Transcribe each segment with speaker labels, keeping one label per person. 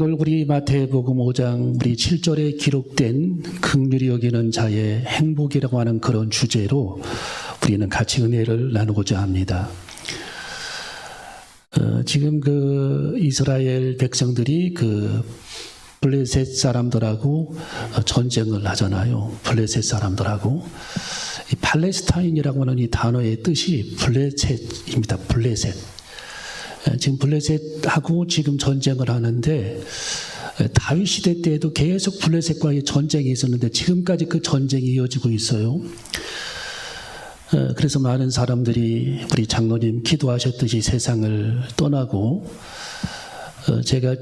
Speaker 1: 오늘 우리 마태복음 5장 우리 7절에 기록된 긍휼히 여기는 자의 행복이라고 하는 그런 주제로 우리는 같이 은혜를 나누고자 합니다. 지금 이스라엘 백성들이 블레셋 사람들하고 전쟁을 하잖아요. 블레셋 사람들하고. 이 팔레스타인이라고 하는 이 단어의 뜻이 블레셋입니다. 블레셋. 지금 블레셋하고 지금 전쟁을 하는데 다윗 시대 때에도 계속 블레셋과의 전쟁이 있었는데 지금까지 그 전쟁이 이어지고 있어요. 그래서 많은 사람들이 우리 장로님 기도하셨듯이 세상을 떠나고 제가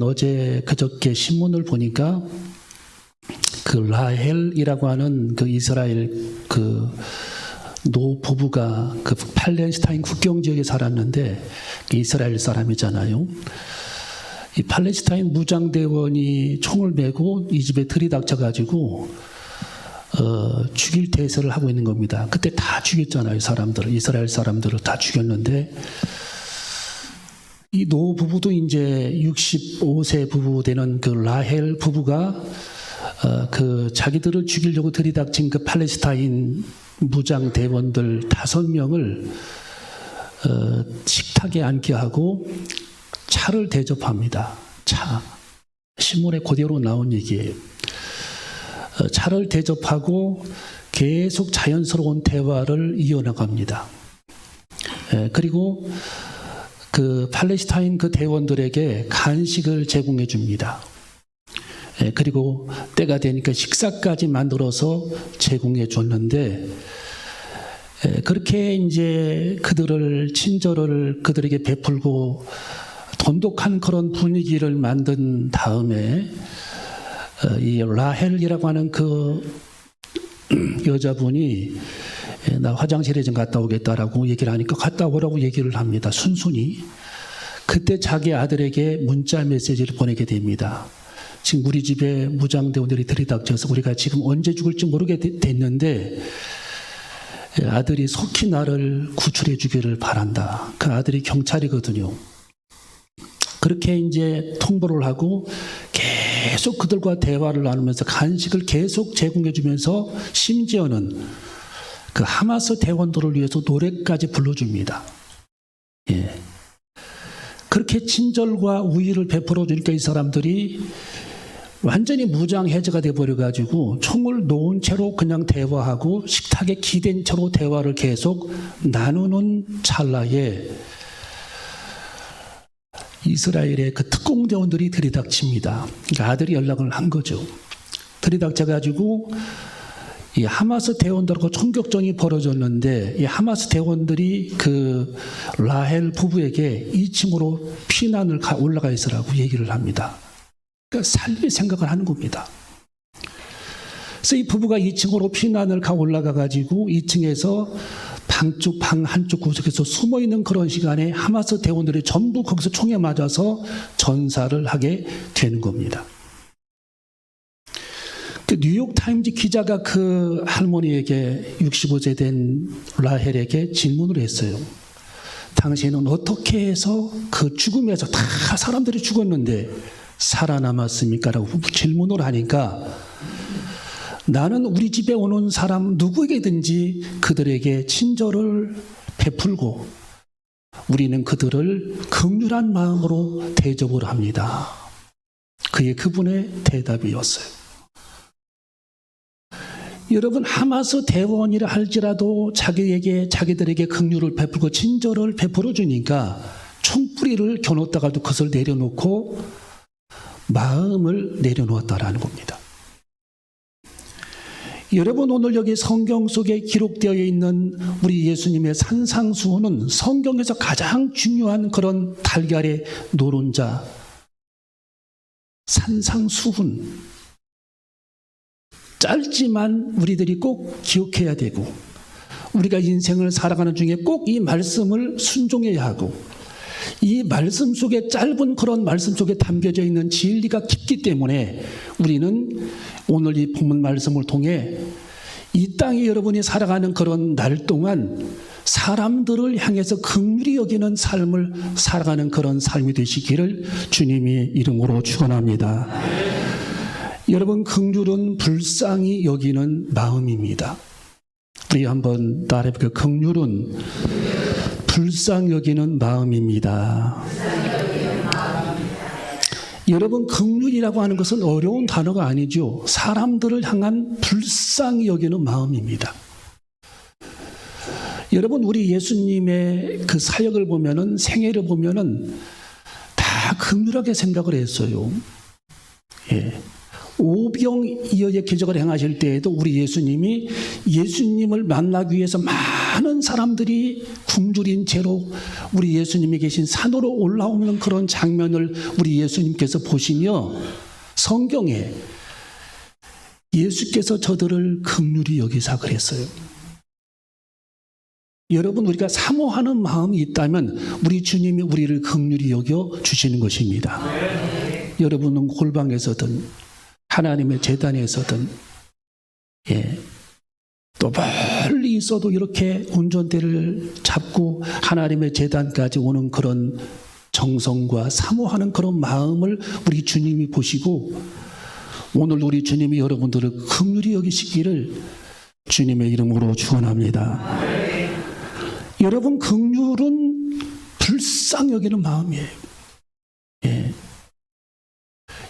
Speaker 1: 어제 그저께 신문을 보니까 라헬이라고 하는 이스라엘 노 부부가 팔레스타인 국경 지역에 살았는데 이스라엘 사람이잖아요. 이 팔레스타인 무장대원이 총을 메고 이 집에 들이닥쳐가지고 죽일 대세를 하고 있는 겁니다. 그때 다 죽였잖아요. 이스라엘 사람들을 다 죽였는데 이 노 부부도 이제 65세 부부 되는 라헬 부부가 자기들을 죽이려고 들이닥친 팔레스타인 무장 대원들 5명을 식탁에 앉게 하고 차를 대접합니다. 신문에 그대로 나온 얘기예요. 차를 대접하고 계속 자연스러운 대화를 이어나갑니다. 그리고 팔레스타인 대원들에게 간식을 제공해 줍니다. 그리고 때가 되니까 식사까지 만들어서 제공해 줬는데 그렇게 이제 친절을 그들에게 베풀고 돈독한 그런 분위기를 만든 다음에 이 라헬이라고 하는 여자분이 나 화장실에 좀 갔다 오겠다라고 얘기를 하니까 갔다 오라고 얘기를 합니다. 순순히. 그때 자기 아들에게 문자 메시지를 보내게 됩니다. 지금 우리 집에 무장대원들이 들이닥쳐서 우리가 지금 언제 죽을지 모르게 됐는데 아들이 속히 나를 구출해 주기를 바란다. 그 아들이 경찰이거든요. 그렇게 이제 통보를 하고 계속 그들과 대화를 나누면서 간식을 계속 제공해 주면서 심지어는 하마스 대원들을 위해서 노래까지 불러줍니다. 예. 그렇게 친절과 우위를 베풀어 주니까 이 사람들이 완전히 무장 해제가 돼버려가지고 총을 놓은 채로 그냥 대화하고 식탁에 기댄 채로 대화를 계속 나누는 찰나에 이스라엘의 특공대원들이 들이닥칩니다. 그러니까 아들이 연락을 한 거죠. 들이닥쳐가지고 이 하마스 대원들하고 총격전이 벌어졌는데 이 하마스 대원들이 라헬 부부에게 2층으로 피난을 올라가 있으라고 얘기를 합니다. 그러니까 살릴 생각을 하는 겁니다. 그래서 이 부부가 2층으로 피난을 올라가가지고 2층에서 방 한쪽 구석에서 숨어있는 그런 시간에 하마스 대원들이 전부 거기서 총에 맞아서 전사를 하게 되는 겁니다. 뉴욕타임즈 기자가 할머니에게 65세 된 라헬에게 질문을 했어요. 당신은 어떻게 해서 죽음에서 다 사람들이 죽었는데 살아남았습니까? 라고 질문을 하니까 나는 우리 집에 오는 사람 누구에게든지 그들에게 친절을 베풀고 우리는 그들을 긍휼한 마음으로 대접을 합니다. 그게 그분의 대답이었어요. 여러분, 하마스 대원이라 할지라도 자기들에게 긍휼을 베풀고 친절을 베풀어 주니까 총뿌리를 겨눴다가도 그것을 내려놓고 마음을 내려놓았다라는 겁니다. 여러분, 오늘 여기 성경 속에 기록되어 있는 우리 예수님의 산상수훈은 성경에서 가장 중요한 그런 달걀의 노른자, 산상수훈. 짧지만 우리들이 꼭 기억해야 되고 우리가 인생을 살아가는 중에 꼭 이 말씀을 순종해야 하고 이 말씀 속에 짧은 그런 말씀 속에 담겨져 있는 진리가 깊기 때문에 우리는 오늘 이 본문 말씀을 통해 이 땅에 여러분이 살아가는 그런 날 동안 사람들을 향해서 긍휼히 여기는 삶을 살아가는 그런 삶이 되시기를 주님의 이름으로 축원합니다. 여러분, 긍휼은 불쌍히 여기는 마음입니다. 우리 한번 따라해볼까요? 긍휼은 불쌍히 여기는 마음입니다. 여러분, 긍휼이라고 하는 것은 어려운 단어가 아니죠. 사람들을 향한 불쌍히 여기는 마음입니다. 여러분, 우리 예수님의 그 사역을 보면은, 생애를 보면은 다 긍휼하게 생각을 했어요. 예. 오병이어의 기적을 행하실 때에도 우리 예수님이 예수님을 만나기 위해서 많은 사람들이 굶주린 채로 우리 예수님이 계신 산으로 올라오는 그런 장면을 우리 예수님께서 보시며 성경에 예수께서 저들을 긍휼히 여기사 그랬어요. 여러분, 우리가 사모하는 마음이 있다면 우리 주님이 우리를 긍휼히 여겨 주시는 것입니다. 여러분은 골방에서든 하나님의 제단에서든 또 멀리 있어도 이렇게 운전대를 잡고 하나님의 제단까지 오는 그런 정성과 사모하는 그런 마음을 우리 주님이 보시고 오늘 우리 주님이 여러분들을 긍휼히 여기시기를 주님의 이름으로 축원합니다. 여러분, 긍휼은 불쌍히 여기는 마음이에요. 예.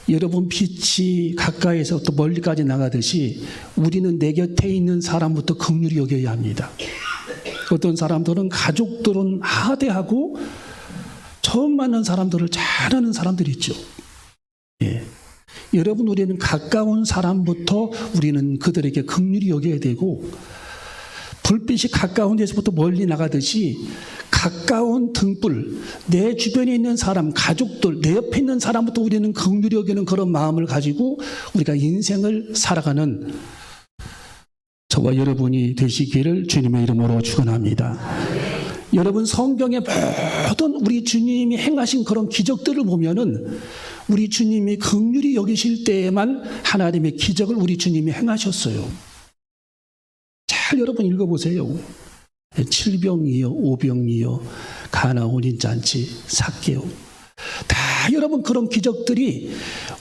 Speaker 1: 여러분, 빛이 가까이에서 또 멀리까지 나가듯이 우리는 내 곁에 있는 사람부터 긍휼히 여겨야 합니다. 어떤 사람들은 가족들은 하대하고 처음 만난 사람들을 잘하는 사람들이 있죠. 예. 여러분, 우리는 가까운 사람부터 우리는 그들에게 긍휼히 여겨야 되고 불빛이 가까운 데서부터 멀리 나가듯이 가까운 등불, 내 주변에 있는 사람, 가족들, 내 옆에 있는 사람부터 우리는 긍휼히 여기는 그런 마음을 가지고 우리가 인생을 살아가는 저와 여러분이 되시기를 주님의 이름으로 축원합니다. 여러분, 성경의 모든 우리 주님이 행하신 그런 기적들을 보면은 우리 주님이 긍휼히 여기실 때에만 하나님의 기적을 우리 주님이 행하셨어요. 잘 여러분 읽어보세요. 7병이요, 5병이요, 가나 혼인잔치, 삭개오. 다 여러분 그런 기적들이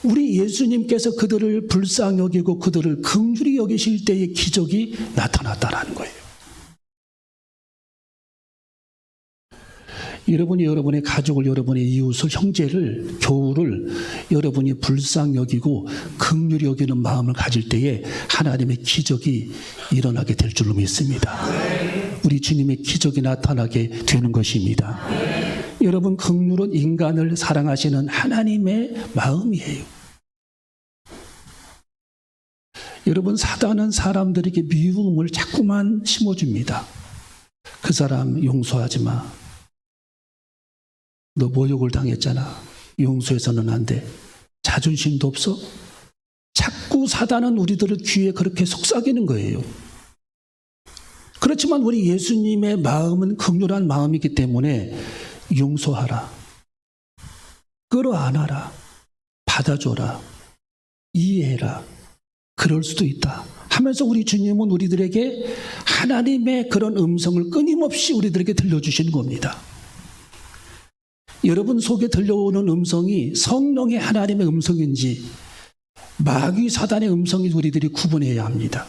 Speaker 1: 우리 예수님께서 그들을 불쌍히 여기고 그들을 긍휼히 여기실 때의 기적이 나타났다는 거예요. 여러분이 여러분의 가족을, 여러분의 이웃을, 형제를, 교우를 여러분이 불쌍히 여기고 긍휼히 여기는 마음을 가질 때에 하나님의 기적이 일어나게 될 줄로 믿습니다. 우리 주님의 기적이 나타나게 되는 것입니다. 여러분, 긍휼은 인간을 사랑하시는 하나님의 마음이에요. 여러분, 사단은 사람들에게 미움을 자꾸만 심어줍니다. 그 사람 용서하지 마. 너 모욕을 당했잖아. 용서해서는 안 돼. 자존심도 없어? 자꾸 사단은 우리들을 귀에 그렇게 속삭이는 거예요. 그렇지만 우리 예수님의 마음은 긍휼한 마음이기 때문에 용서하라, 끌어안아라, 받아줘라, 이해해라, 그럴 수도 있다 하면서 우리 주님은 우리들에게 하나님의 그런 음성을 끊임없이 우리들에게 들려주시는 겁니다. 여러분 속에 들려오는 음성이 성령의 하나님의 음성인지 마귀 사단의 음성인지 우리들이 구분해야 합니다.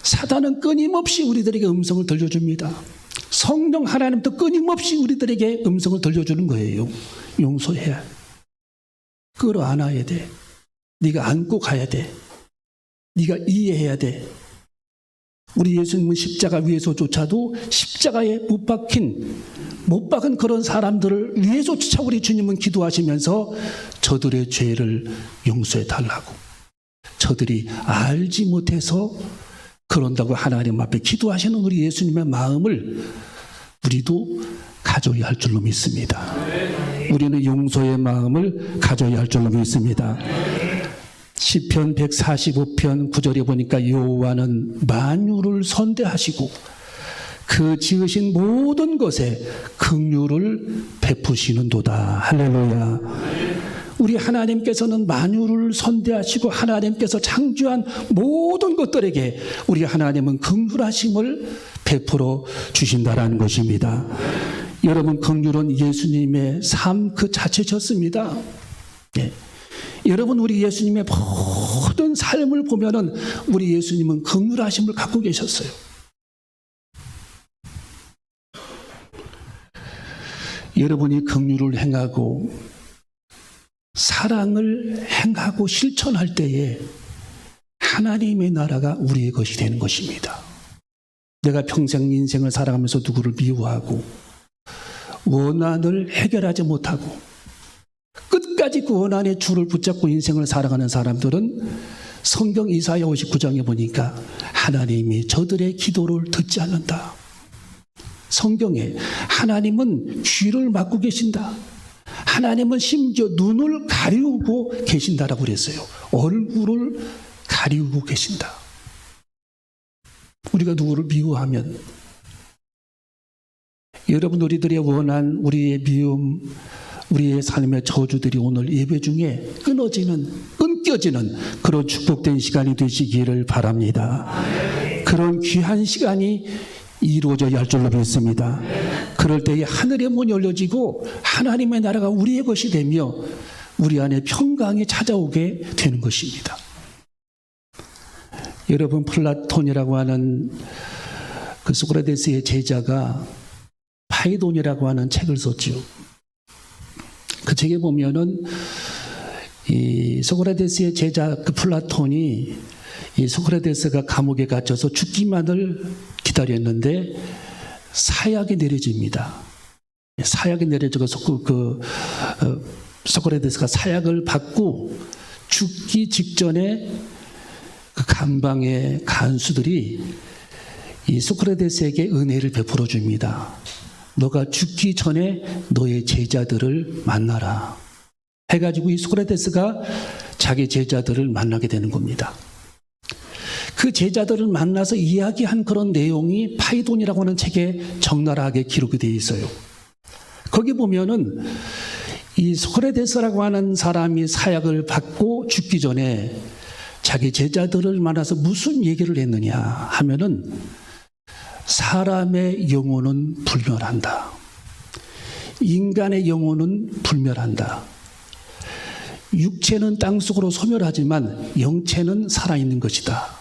Speaker 1: 사단은 끊임없이 우리들에게 음성을 들려줍니다. 성령 하나님도 끊임없이 우리들에게 음성을 들려주는 거예요. 용서해야, 끌어안아야 돼, 네가 안고 가야 돼, 네가 이해해야 돼. 우리 예수님은 십자가 위에서조차도 십자가에 못 박은 그런 사람들을 위해서조차 우리 주님은 기도하시면서 저들의 죄를 용서해 달라고, 저들이 알지 못해서 그런다고 하나님 앞에 기도하시는 우리 예수님의 마음을 우리도 가져야 할 줄로 믿습니다. 우리는 용서의 마음을 가져야 할 줄로 믿습니다. 시편 145편 9절에 보니까 여호와는 만유를 선대하시고 그 지으신 모든 것에 긍휼을 베푸시는도다. 할렐루야. 우리 하나님께서는 만유를 선대하시고 하나님께서 창조한 모든 것들에게 우리 하나님은 긍휼하심을 베풀어 주신다라는 것입니다. 여러분, 긍휼은 예수님의 삶 그 자체셨습니다. 예. 여러분, 우리 예수님의 모든 삶을 보면은 우리 예수님은 긍휼하심을 갖고 계셨어요. 여러분이 긍휼을 행하고 사랑을 행하고 실천할 때에 하나님의 나라가 우리의 것이 되는 것입니다. 내가 평생 인생을 살아가면서 누구를 미워하고 원한을 해결하지 못하고 끝까지 그 원한의 줄을 붙잡고 인생을 살아가는 사람들은 성경 이사야 59장에 보니까 하나님이 저들의 기도를 듣지 않는다. 성경에 하나님은 귀를 막고 계신다. 하나님은 심지어 눈을 가리우고 계신다라고 그랬어요. 얼굴을 가리우고 계신다. 우리가 누구를 미워하면 여러분, 우리들의 원한, 우리의 미움, 우리의 삶의 저주들이 오늘 예배 중에 끊겨지는 그런 축복된 시간이 되시기를 바랍니다. 그런 귀한 시간이 이루어져야 할 줄로 믿습니다. 그럴 때에 하늘의 문이 열려지고 하나님의 나라가 우리의 것이 되며 우리 안에 평강이 찾아오게 되는 것입니다. 여러분, 플라톤이라고 하는 그 소크라테스의 제자가 파이돈이라고 하는 책을 썼죠. 그 책에 보면은 이 소크라테스의 제자 그 플라톤이 이 소크라테스가 감옥에 갇혀서 죽기만을 기다렸는데 사약이 내려집니다. 사약이 내려져서 소크라테스가 사약을 받고 죽기 직전에 그 감방의 간수들이 이 소크라테스에게 은혜를 베풀어 줍니다. 너가 죽기 전에 너의 제자들을 만나라 해가지고 이 소크라테스가 자기 제자들을 만나게 되는 겁니다. 그 제자들을 만나서 이야기한 그런 내용이 파이돈이라고 하는 책에 적나라하게 기록이 되어 있어요. 거기 보면은 이 소크라테스라고 하는 사람이 사약을 받고 죽기 전에 자기 제자들을 만나서 무슨 얘기를 했느냐 하면은 사람의 영혼은 불멸한다. 인간의 영혼은 불멸한다. 육체는 땅속으로 소멸하지만 영체는 살아있는 것이다.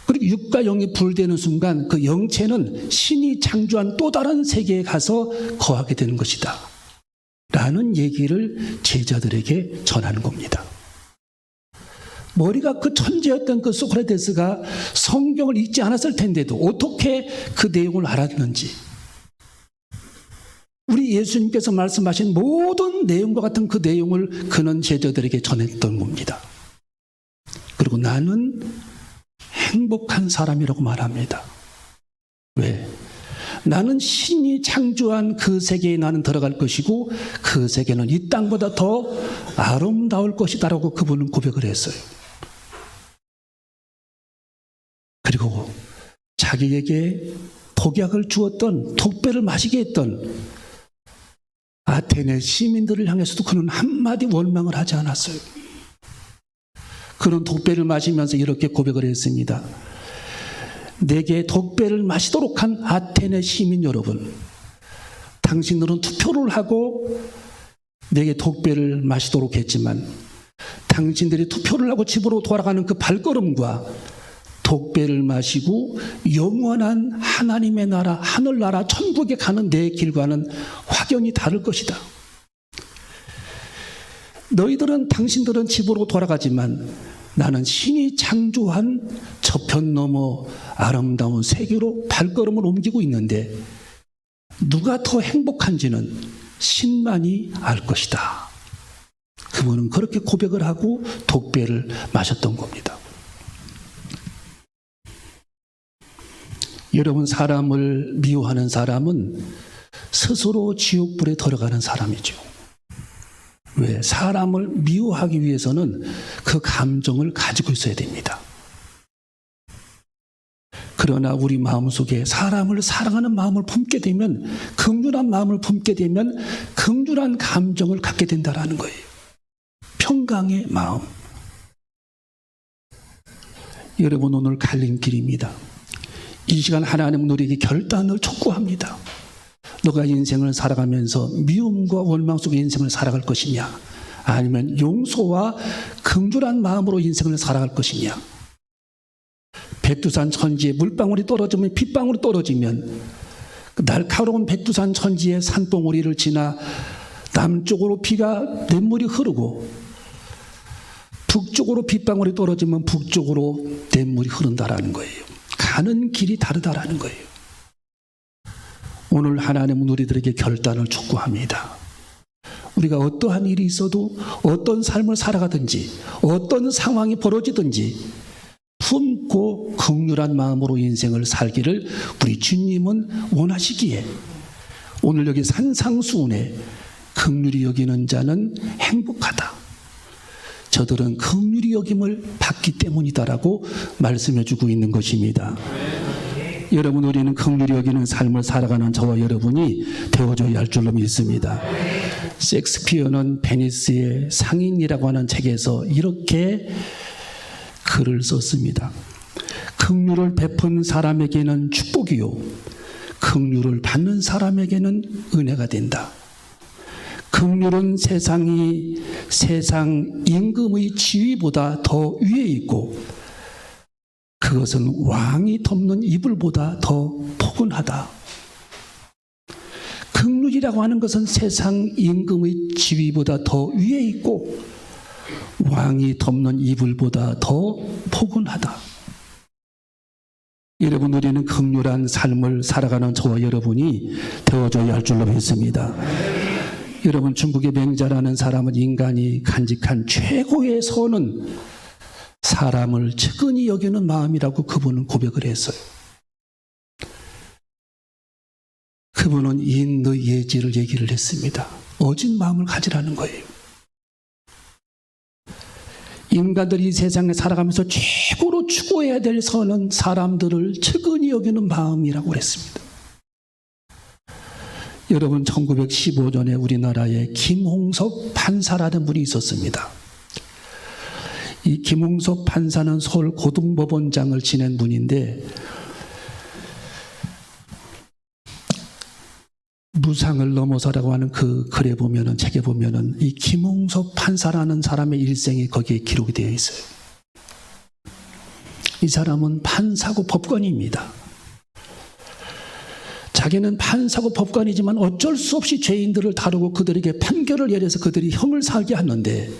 Speaker 1: 그리고 육과 영이 불되는 순간 그 영체는 신이 창조한 또 다른 세계에 가서 거하게 되는 것이다. 라는 얘기를 제자들에게 전하는 겁니다. 머리가 그 천재였던 그 소크라테스가 성경을 읽지 않았을 텐데도 어떻게 그 내용을 알았는지, 우리 예수님께서 말씀하신 모든 내용과 같은 그 내용을 그는 제자들에게 전했던 겁니다. 그리고 나는 행복한 사람이라고 말합니다. 왜? 나는 신이 창조한 그 세계에 나는 들어갈 것이고 그 세계는 이 땅보다 더 아름다울 것이다라고 그분은 고백을 했어요. 그리고 자기에게 독약을 주었던, 독배를 마시게 했던 아테네 시민들을 향해서도 그는 한마디 원망을 하지 않았어요. 그는 독배를 마시면서 이렇게 고백을 했습니다. 내게 독배를 마시도록 한 아테네 시민 여러분, 당신들은 투표를 하고 내게 독배를 마시도록 했지만 당신들이 투표를 하고 집으로 돌아가는 그 발걸음과 독배를 마시고 영원한 하나님의 나라, 하늘나라, 천국에 가는 내 길과는 확연히 다를 것이다. 당신들은 집으로 돌아가지만 나는 신이 창조한 저편 너머 아름다운 세계로 발걸음을 옮기고 있는데 누가 더 행복한지는 신만이 알 것이다. 그분은 그렇게 고백을 하고 독배를 마셨던 겁니다. 여러분, 사람을 미워하는 사람은 스스로 지옥불에 들어가는 사람이죠. 왜? 사람을 미워하기 위해서는 그 감정을 가지고 있어야 됩니다. 그러나 우리 마음속에 사람을 사랑하는 마음을 품게 되면, 긍휼한 마음을 품게 되면 긍휼한 감정을 갖게 된다는 거예요. 평강의 마음. 여러분, 오늘 갈림길입니다. 이 시간 하나님은 우리에게 결단을 촉구합니다. 너가 인생을 살아가면서 미움과 원망 속의 인생을 살아갈 것이냐, 아니면 용서와 긍휼한 마음으로 인생을 살아갈 것이냐. 백두산 천지에 물방울이 떨어지면 빗방울이 떨어지면 날카로운 백두산 천지의 산봉우리를 지나 남쪽으로 냇물이 흐르고 북쪽으로 빗방울이 떨어지면 북쪽으로 냇물이 흐른다라는 거예요. 가는 길이 다르다라는 거예요. 오늘 하나님은 우리들에게 결단을 촉구합니다. 우리가 어떠한 일이 있어도 어떤 삶을 살아가든지 어떤 상황이 벌어지든지 품고 긍휼한 마음으로 인생을 살기를 우리 주님은 원하시기에 오늘 여기 산상수훈에 긍휼히 여기는 자는 행복하다. 저들은 긍휼히 여김을 받기 때문이다라고 말씀해 주고 있는 것입니다. 여러분, 우리는 긍휼히 여기는 삶을 살아가는 저와 여러분이 되어줘야 할 줄로 믿습니다. 셰익스피어는 베니스의 상인이라고 하는 책에서 이렇게 글을 썼습니다. 긍휼을 베푼 사람에게는 축복이요, 긍휼을 받는 사람에게는 은혜가 된다. 긍휼은 세상 임금의 지위보다 더 위에 있고 그것은 왕이 덮는 이불보다 더 포근하다. 긍휼이라고 하는 것은 세상 임금의 지위보다 더 위에 있고 왕이 덮는 이불보다 더 포근하다. 여러분, 우리는 긍휼한 삶을 살아가는 저와 여러분이 되어줘야 할 줄로 믿습니다. 여러분, 중국의 맹자라는 사람은 인간이 간직한 최고의 선은 사람을 측은히 여기는 마음이라고 그분은 고백을 했어요. 그분은 인의 예지를 얘기를 했습니다. 어진 마음을 가지라는 거예요. 인간들이 이 세상에 살아가면서 최고로 추구해야 될 선은 사람들을 측은히 여기는 마음이라고 그랬습니다. 여러분, 1915년에 우리나라에 김홍석 판사라는 분이 있었습니다. 이 김홍석 판사는 서울 고등법원장을 지낸 분인데 무상을 넘어서라고 하는 그 글에 보면은, 책에 보면은 이 김홍석 판사라는 사람의 일생이 거기에 기록이 되어 있어요. 이 사람은 판사고 법관입니다. 자기는 판사고 법관이지만 어쩔 수 없이 죄인들을 다루고 그들에게 판결을 내려서 그들이 형을 살게 하는데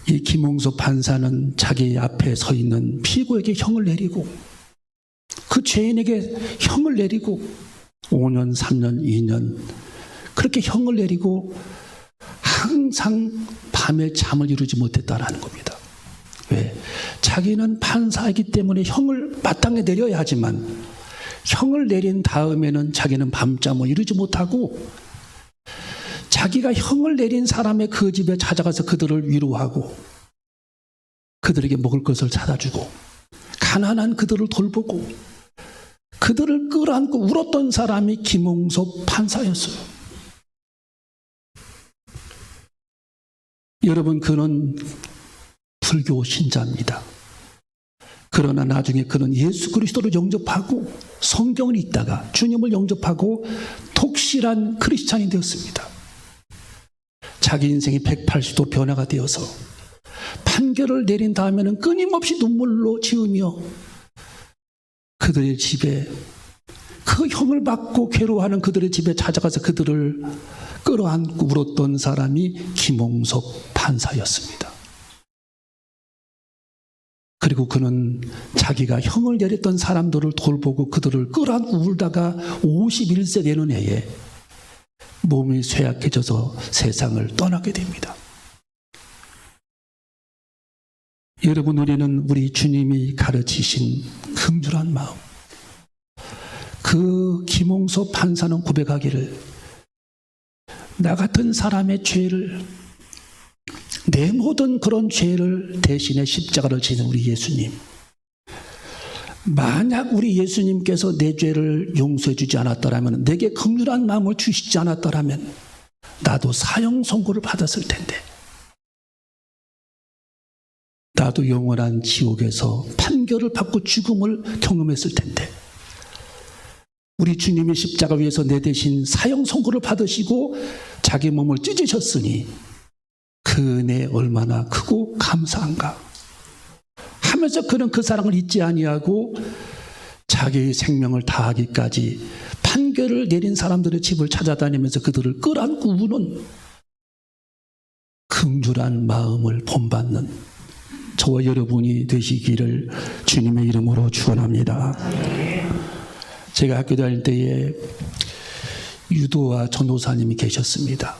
Speaker 1: 이 김홍석 판사는 자기 앞에 서 있는 피고에게 형을 내리고 그 죄인에게 형을 내리고 5년, 3년, 2년 그렇게 형을 내리고 항상 밤에 잠을 이루지 못했다라는 겁니다. 왜? 자기는 판사이기 때문에 형을 마땅히 내려야 하지만 형을 내린 다음에는 자기는 밤잠을 이루지 못하고 자기가 형을 내린 사람의 그 집에 찾아가서 그들을 위로하고 그들에게 먹을 것을 찾아주고 가난한 그들을 돌보고 그들을 끌어안고 울었던 사람이 김홍석 판사였어요. 여러분, 그는 불교 신자입니다. 그러나 나중에 그는 예수 그리스도를 영접하고 성경을 읽다가 주님을 영접하고 독실한 크리스찬이 되었습니다. 자기 인생이 180도 변화가 되어서 판결을 내린 다음에는 끊임없이 눈물로 지으며 그들의 집에 그 형을 받고 괴로워하는 그들의 집에 찾아가서 그들을 끌어안고 울었던 사람이 김홍석 판사였습니다. 그리고 그는 자기가 형을 내렸던 사람들을 돌보고 그들을 끌어안고 울다가 51세 되는 해에 몸이 쇠약해져서 세상을 떠나게 됩니다. 여러분, 우리는 우리 주님이 가르치신 긍휼한 마음, 그 김홍석 판사는 고백하기를 나 같은 사람의 죄를, 내 모든 그런 죄를 대신에 십자가를 지는 우리 예수님, 만약 우리 예수님께서 내 죄를 용서해 주지 않았더라면, 내게 긍휼한 마음을 주시지 않았더라면 나도 사형 선고를 받았을 텐데, 나도 영원한 지옥에서 판결을 받고 죽음을 경험했을 텐데 우리 주님이 십자가 위에서 내 대신 사형 선고를 받으시고 자기 몸을 찢으셨으니 그 은혜 얼마나 크고 감사한가 하면서 그는 그 사랑을 잊지 아니하고 자기의 생명을 다하기까지 판결을 내린 사람들의 집을 찾아다니면서 그들을 끌어안고 우는 긍휼한 마음을 본받는 저와 여러분이 되시기를 주님의 이름으로 축원합니다. 제가 학교 다닐 때에 유도와 전도사님이 계셨습니다.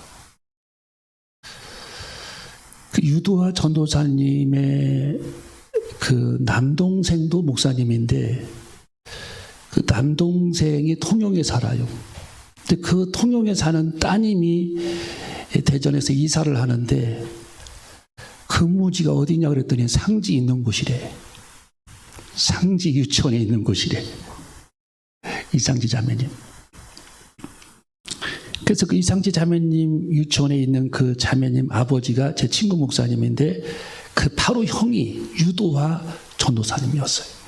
Speaker 1: 그 유도와 전도사님의 그 남동생도 목사님인데 그 남동생이 통영에 살아요. 근데 그 통영에 사는 따님이 대전에서 이사를 하는데 근무지가 어디냐 그랬더니 상지 있는 곳이래. 상지 유치원에 있는 곳이래. 이상지 자매님. 그래서 그 이상지 자매님 유치원에 있는 그 자매님 아버지가 제 친구 목사님인데 그 바로 형이 유도와 전도사님이었어요.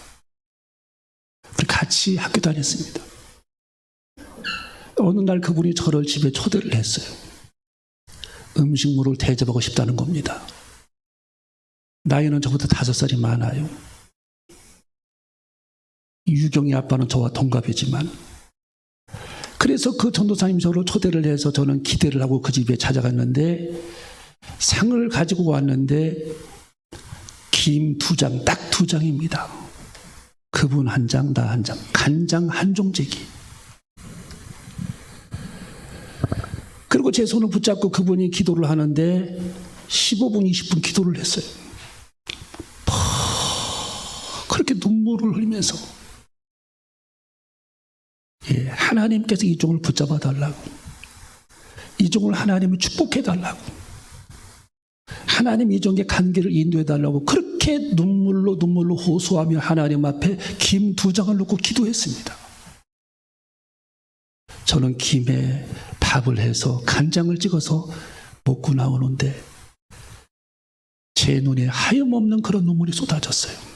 Speaker 1: 같이 학교 다녔습니다. 어느 날 그분이 저를 집에 초대를 했어요. 음식물을 대접하고 싶다는 겁니다. 나이는 저보다 5살이 많아요. 유경이 아빠는 저와 동갑이지만 그래서 그 전도사님 저를 초대를 해서 저는 기대를 하고 그 집에 찾아갔는데 상을 가지고 왔는데 김 2장, 딱 2장입니다. 그분 1장, 나 1장, 간장 한 종재기. 그리고 제 손을 붙잡고 그분이 기도를 하는데 15분, 20분 기도를 했어요. 그렇게 눈물을 흘리면서 하나님께서 이 종을 붙잡아 달라고, 이 종을 하나님이 축복해 달라고, 하나님 이 종의 관계를 인도해 달라고 그렇게 눈물로 호소하며 하나님 앞에 김 2장을 놓고 기도했습니다. 저는 김에 밥을 해서 간장을 찍어서 먹고 나오는데 제 눈에 하염없는 그런 눈물이 쏟아졌어요.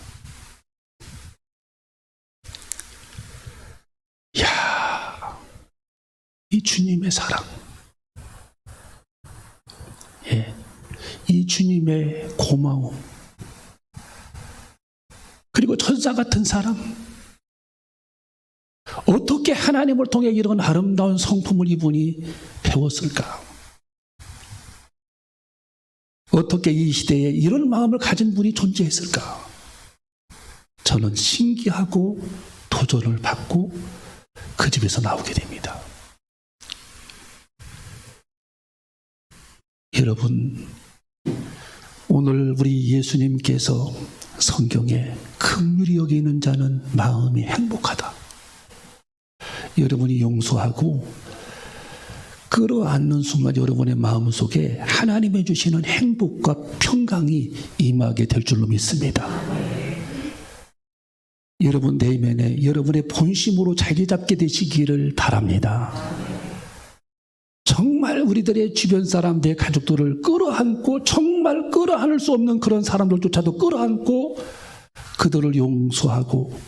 Speaker 1: 이야, 이 주님의 사랑, 이 주님의 고마움, 그리고 천사 같은 사랑, 어떻게 하나님을 통해 이런 아름다운 성품을 이분이 배웠을까? 어떻게 이 시대에 이런 마음을 가진 분이 존재했을까? 저는 신기하고 도전을 받고 그 집에서 나오게 됩니다. 여러분, 오늘 우리 예수님께서 성경에 긍휼히 여기는 자는 마음이 행복하다. 여러분이 용서하고 끌어안는 순간 여러분의 마음속에 하나님이 주시는 행복과 평강이 임하게 될 줄로 믿습니다. 여러분 내면에 여러분의 본심으로 자리 잡게 되시기를 바랍니다. 정말 우리들의 주변 사람, 내 가족들을 끌어안고 정말 끌어안을 수 없는 그런 사람들조차도 끌어안고 그들을 용서하고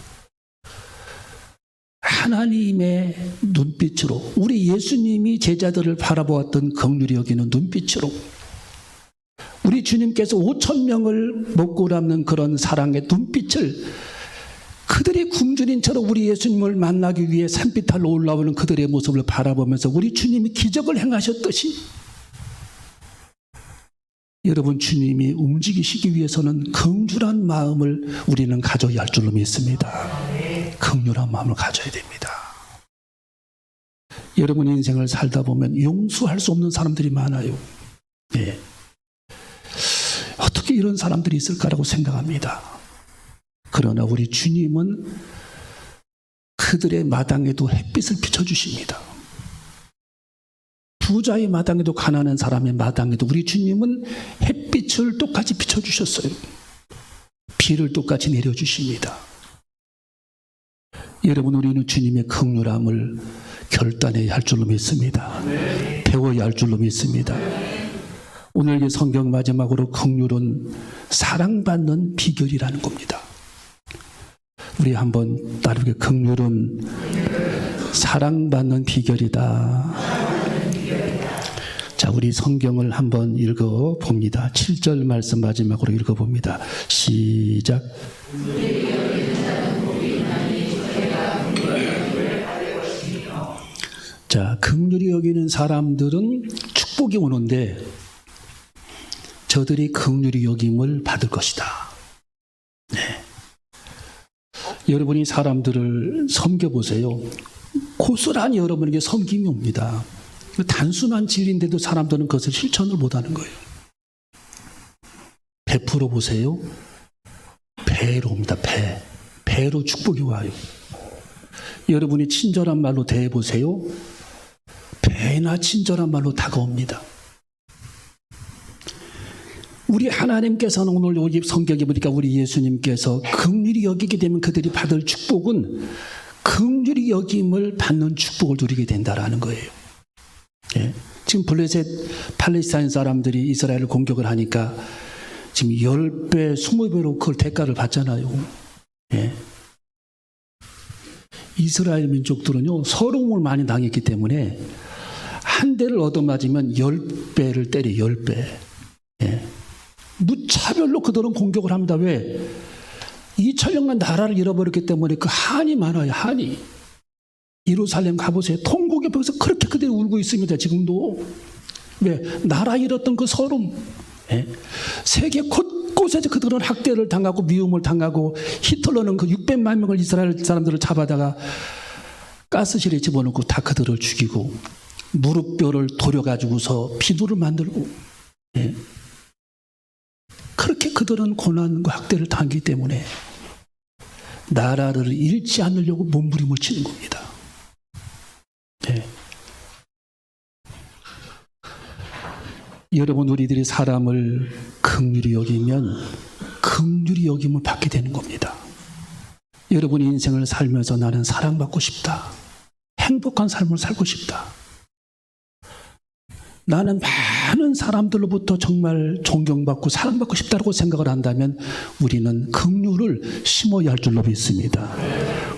Speaker 1: 하나님의 눈빛으로, 우리 예수님이 제자들을 바라보았던 긍휼히 여기는 눈빛으로, 우리 주님께서 5,000명을 먹고 남는 그런 사랑의 눈빛을 그들이 굶주린처럼 우리 예수님을 만나기 위해 산비탈로 올라오는 그들의 모습을 바라보면서 우리 주님이 기적을 행하셨듯이 여러분 주님이 움직이시기 위해서는 긍휼한 마음을 우리는 가져야 할 줄로 믿습니다. 긍휼한 마음을 가져야 됩니다. 여러분 인생을 살다 보면 용서할 수 없는 사람들이 많아요. 어떻게 이런 사람들이 있을까라고 생각합니다. 그러나 우리 주님은 그들의 마당에도 햇빛을 비춰주십니다. 부자의 마당에도 가난한 사람의 마당에도 우리 주님은 햇빛을 똑같이 비춰주셨어요. 비를 똑같이 내려주십니다. 여러분, 우리는 주님의 긍휼함을 결단해야 할 줄로 믿습니다. 배워야 할 줄로 믿습니다. 오늘 이 성경 마지막으로 긍휼은 사랑받는 비결이라는 겁니다. 우리 한번 따르게 긍휼은 사랑받는 비결이다. 자, 우리 성경을 한번 읽어봅니다. 7절 말씀 마지막으로 읽어봅니다. 시작. 자, 긍휼히 여기는 사람들은 축복이 오는데 저들이 긍휼히 여김을 받을 것이다. 네. 여러분이 사람들을 섬겨보세요. 고스란히 여러분에게 섬김이 옵니다. 단순한 진리인데도 사람들은 그것을 실천을 못하는 거예요. 베풀어 보세요. 배로 옵니다. 배로 축복이 와요. 여러분이 친절한 말로 대해보세요. 배나 친절한 말로 다가옵니다. 우리 하나님께서는 오늘 여기 성경에 보니까 우리 예수님께서 긍휼히 여기게 되면 그들이 받을 축복은 긍휼히 여김을 받는 축복을 누리게 된다라는 거예요. 예. 지금 블레셋 팔레스타인 사람들이 이스라엘을 공격을 하니까 지금 10배, 20배로 그걸 대가를 받잖아요. 예. 이스라엘 민족들은요, 서러움을 많이 당했기 때문에 한 대를 얻어맞으면 10배를 때려, 10배. 예. 무차별로 그들은 공격을 합니다. 왜? 2000년간 나라를 잃어버렸기 때문에 그 한이 많아요, 한이. 예루살렘 가보세요. 통곡의 벽에서 그렇게 그들이 울고 있습니다, 지금도. 왜? 나라 잃었던 그 서름. 예? 세계 곳곳에서 그들은 학대를 당하고 미움을 당하고 히틀러는 그 600만 명을 이스라엘 사람들을 잡아다가 가스실에 집어넣고 다 그들을 죽이고 무릎뼈를 도려가지고서 비누를 만들고 예? 그렇게 그들은 고난과 학대를 당하기 때문에 나라를 잃지 않으려고 몸부림을 치는 겁니다. 네. 여러분, 우리들이 사람을 긍휼히 여기면 긍휼히 여김을 받게 되는 겁니다. 여러분 인생을 살면서 나는 사랑받고 싶다. 행복한 삶을 살고 싶다. 나는 많은 사람들로부터 정말 존경받고 사랑받고 싶다고 생각을 한다면 우리는 긍휼을 심어야 할 줄로 믿습니다.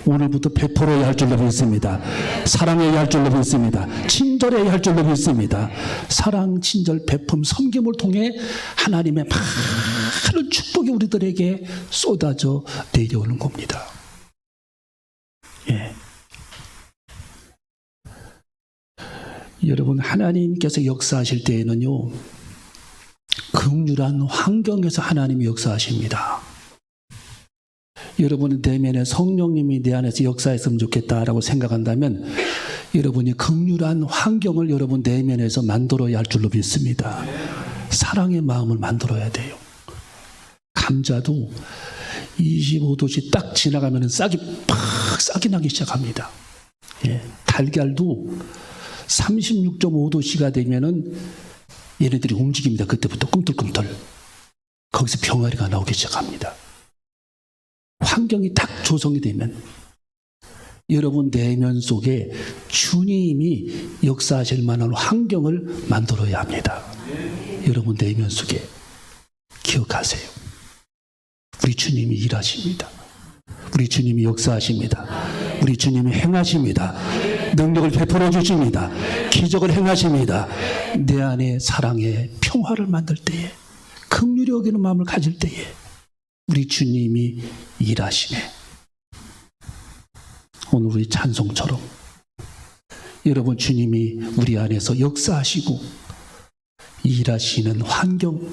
Speaker 1: 오늘부터 베풀어야 할 줄로 믿습니다. 사랑해야 할 줄로 믿습니다. 친절해야 할 줄로 믿습니다. 사랑, 친절, 베품, 섬김을 통해 하나님의 많은 축복이 우리들에게 쏟아져 내려오는 겁니다. 예. 여러분, 하나님께서 역사하실 때에는요, 긍휼한 환경에서 하나님이 역사하십니다. 여러분 내면에 성령님이 내 안에서 역사했으면 좋겠다라고 생각한다면 여러분이 긍휼한 환경을 여러분 내면에서 만들어야 할 줄로 믿습니다. 사랑의 마음을 만들어야 돼요. 감자도 25도씨 딱 지나가면 싹이 나기 시작합니다. 예. 달걀도 36.5도씨가 되면은 얘네들이 움직입니다. 그때부터 꿈틀꿈틀. 거기서 병아리가 나오기 시작합니다. 환경이 딱 조성이 되면 여러분 내면 속에 주님이 역사하실 만한 환경을 만들어야 합니다. 여러분 내면 속에 기억하세요. 우리 주님이 일하십니다. 우리 주님이 역사하십니다. 우리 주님이 행하십니다. 능력을 베풀어 주십니다. 기적을 행하십니다. 내 안에 사랑의 평화를 만들 때에 긍휼히 여기는 마음을 가질 때에 우리 주님이 일하시네. 오늘 우리 찬송처럼 여러분 주님이 우리 안에서 역사하시고 일하시는 환경,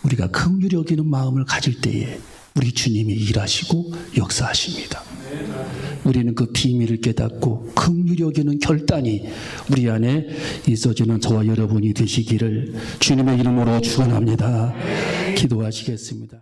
Speaker 1: 우리가 긍휼히 여기는 마음을 가질 때에 우리 주님이 일하시고 역사하십니다. 우리는 그 비밀을 깨닫고 긍휼히 여기는 결단이 우리 안에 있어지는 저와 여러분이 되시기를 주님의 이름으로 축원합니다. 기도하시겠습니다.